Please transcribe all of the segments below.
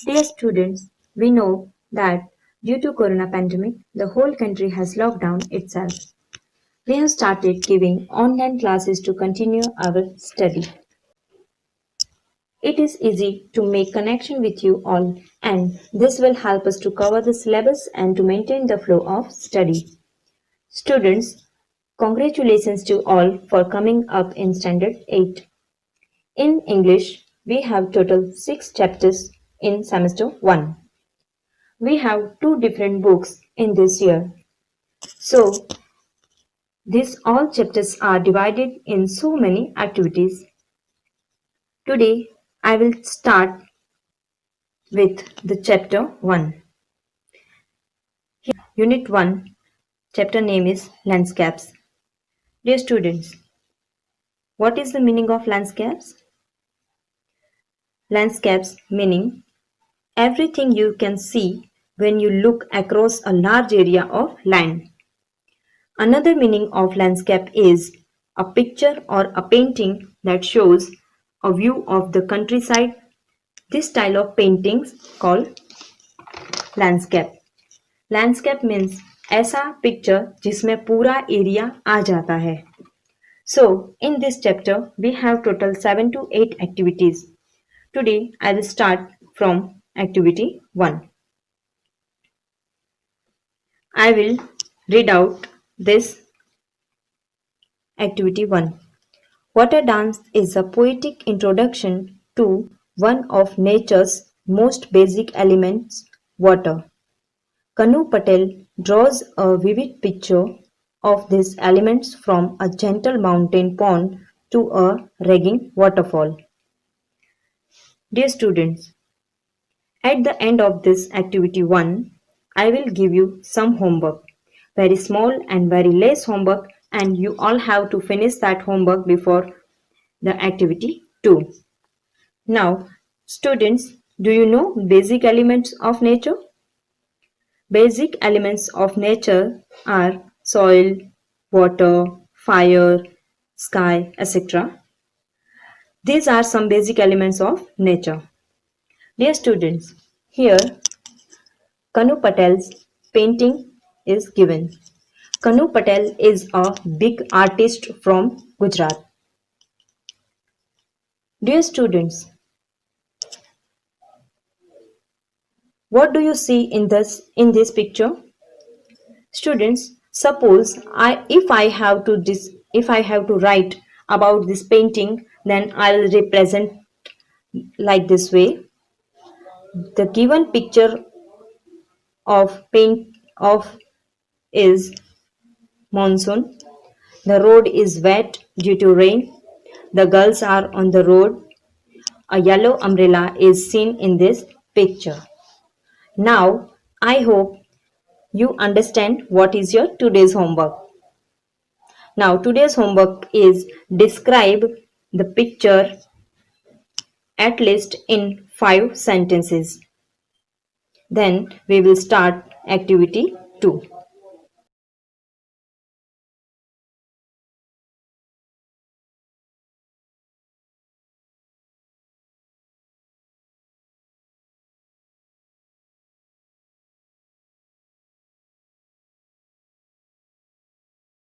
Dear students, we know that due to corona pandemic, the whole country has locked down itself. We have started giving online classes to continue our study. It is easy to make connection with you all, and this will help us to cover the syllabus and to maintain the flow of study. Students, congratulations to all for coming up in Standard 8. In English, we have total 6 chapters in semester 1. We have 2 different books in this year. So, these all chapters are divided in so many activities. Today, I will start with the chapter 1. Unit 1, chapter name is Landscapes. Dear students, what is the meaning of landscapes? Landscapes meaning everything you can see when you look across a large area of land. Another meaning of landscape is a picture or a painting that shows a view of the countryside. This style of paintings called landscape. Landscape means ऐसा picture जिसमें पूरा area आ जाता है. So, in this chapter, we have total 7 to 8 activities. Today, I will start from activity 1. I will read out this activity 1. Water dance is a poetic introduction to one of nature's most basic elements, water. Kanu Patel draws a vivid picture of these elements from a gentle mountain pond to a raging waterfall. Dear students, at the end of this activity 1, I will give you some homework. Very small and very less homework, and you all have to finish that homework before the activity 2. Now, students, do you know basic elements of nature? Basic elements of nature are soil, water, fire, sky, etc. These are some basic elements of nature. Dear students, here Kanu Patel's painting is given. Kanu Patel is a big artist from Gujarat. Dear students, what do you see in this picture? Students, suppose if I have to write about this painting, then I'll represent like this way. The given picture of is monsoon. The road is wet due to rain. The girls are on the road. A yellow umbrella is seen in this picture. Now, I hope you understand what is your today's homework. Now, today's homework is describe the picture at least in 5 sentences. Then we will start activity 2.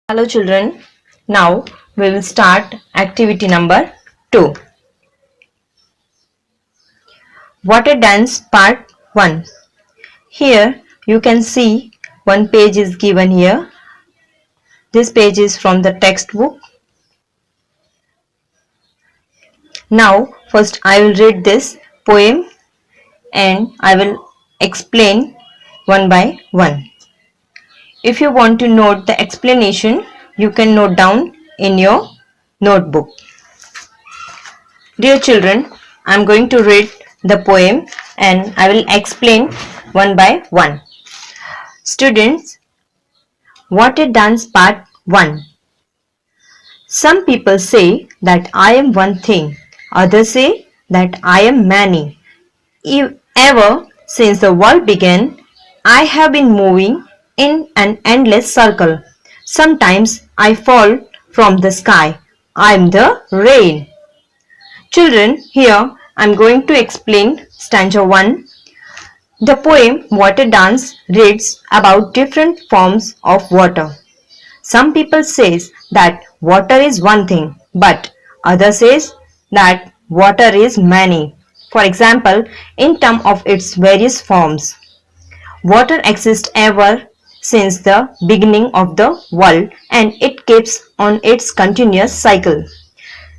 Hello children, now we will start activity number 2. Water dance part 1. Here you can see one page is given here. This page is from the textbook. Now first I will read this poem and I will explain one by one. If you want to note the explanation, you can note down in your notebook. Dear children, I am going to read the poem and I will explain one by one. Students, Water Dance Part 1. Some people say that I am one thing, others say that I am many. Ever since the world began, I have been moving in an endless circle. Sometimes I fall from the sky. I am the rain. Children, here I am going to explain stanza 1 The poem Water Dance reads about different forms of water. Some people says that water is one thing, but others says that water is many. For example, in terms of its various forms, water exists ever since the beginning of the world and it keeps on its continuous cycle.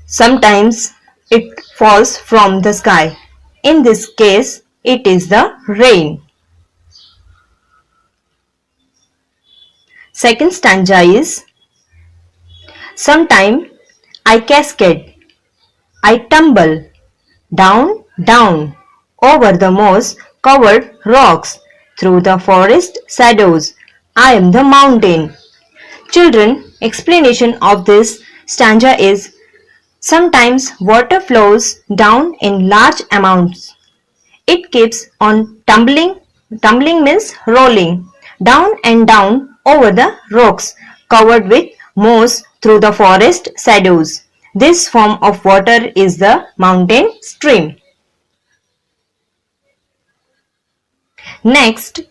Sometimes it falls from the sky. In this case, it is the rain. Second stanza is sometime I cascade, I tumble down, down over the moss covered rocks through the forest shadows. I am the mountain. Children, explanation of this stanza is sometimes water flows down in large amounts. It keeps on tumbling, tumbling means rolling, down and down over the rocks covered with moss through the forest shadows. This form of water is the mountain stream. Next,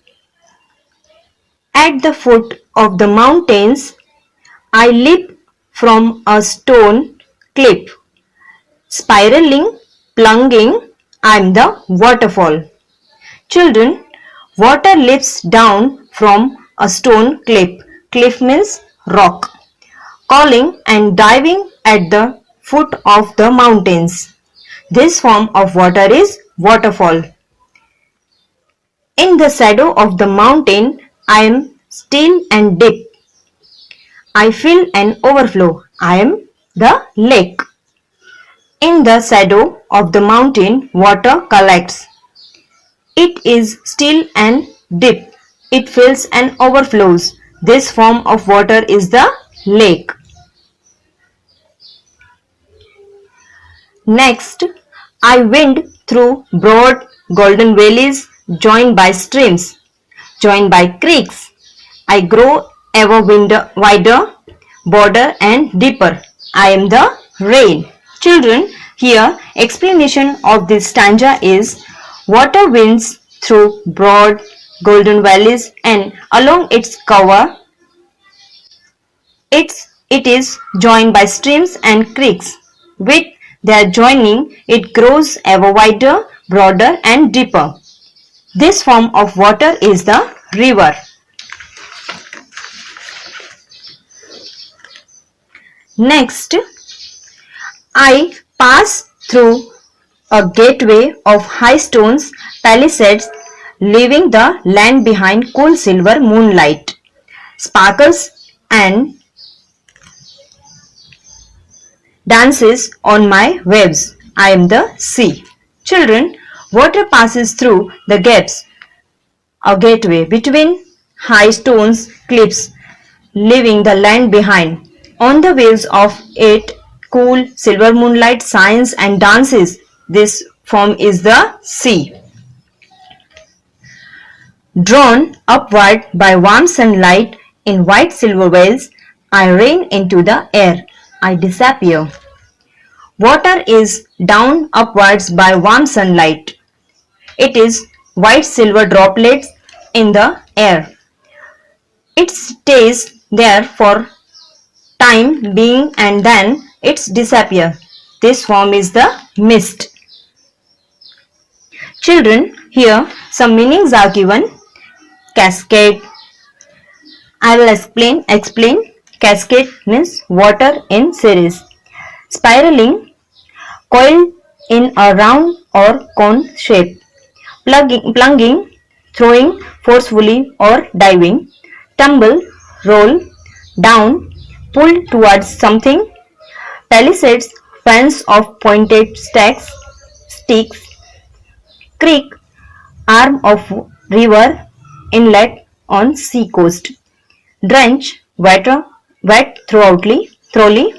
at the foot of the mountains, I leap from a stone cliff. Spiraling, plunging, I am the waterfall. Children, water leaps down from a stone cliff. Cliff means rock. Calling and diving at the foot of the mountains. This form of water is waterfall. In the shadow of the mountain, I am still and deep. I feel an overflow. I am the lake. In the shadow of the mountain, water collects. It is still and deep. It fills and overflows. This form of water is the lake. Next, I wind through broad golden valleys joined by streams, joined by creeks. I grow ever wider, broader and deeper. I am the rain. Children, here explanation of this stanza is water winds through broad golden valleys and along its cover it is joined by streams and creeks. With their joining, it grows ever wider, broader and deeper. This form of water is the river. Next, I pass through a gateway of high stones palisades, leaving the land behind. Cool silver moonlight sparkles and dances on my waves. I am the sea. Children, water passes through the gaps, a gateway between high stones cliffs, leaving the land behind. On the waves of it, cool silver moonlight shines and dances. This form is the sea. Drawn upward by warm sunlight in white silver waves, I rain into the air. I disappear. Water is down upwards by warm sunlight. It is white silver droplets in the air. It stays there for time being and then it disappears. This form is the mist. Children, here some meanings are given. Cascade. I will explain. Cascade means water in series. Spiraling, coiled in a round or cone shape. Plunging, throwing forcefully or diving. Tumble, roll, down, pull towards something. Palisades, fence of pointed sticks. Creek, arm of river, inlet on sea coast. Drench, wet thoroughly.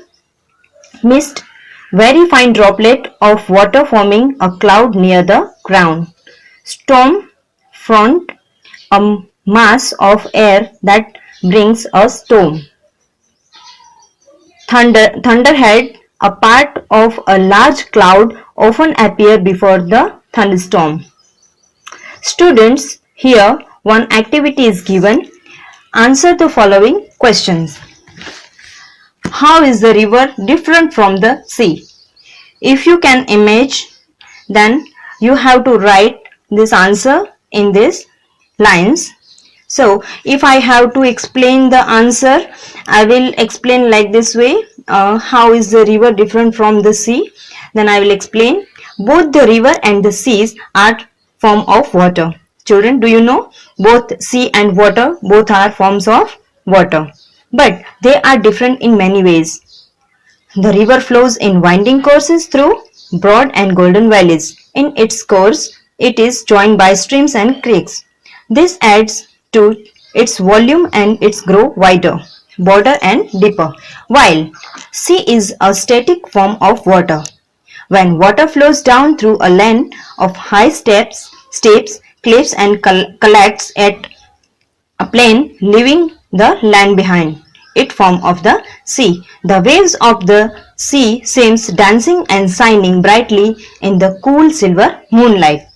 Mist, very fine droplet of water forming a cloud near the ground. Storm front, a mass of air that brings a storm. Thunderhead, a part of a large cloud often appear before the thunderstorm. Students, here one activity is given. Answer the following questions. How is the river different from the sea? If you can imagine, then you have to write this answer in these lines. So if I have to explain the answer, I will explain like this way. How is the river different from the sea? Then I will explain. Both the river and the seas are form of water. Children, do you know both sea and water both are forms of water, but they are different in many ways. The river flows in winding courses through broad and golden valleys. In its course, it is joined by streams and creeks. This adds to its volume and its grow wider, broader and deeper. While sea is a static form of water. When water flows down through a lane of high steps, cliffs and collects at a plain leaving the land behind. It form of the sea. The waves of the sea seems dancing and shining brightly in the cool silver moonlight.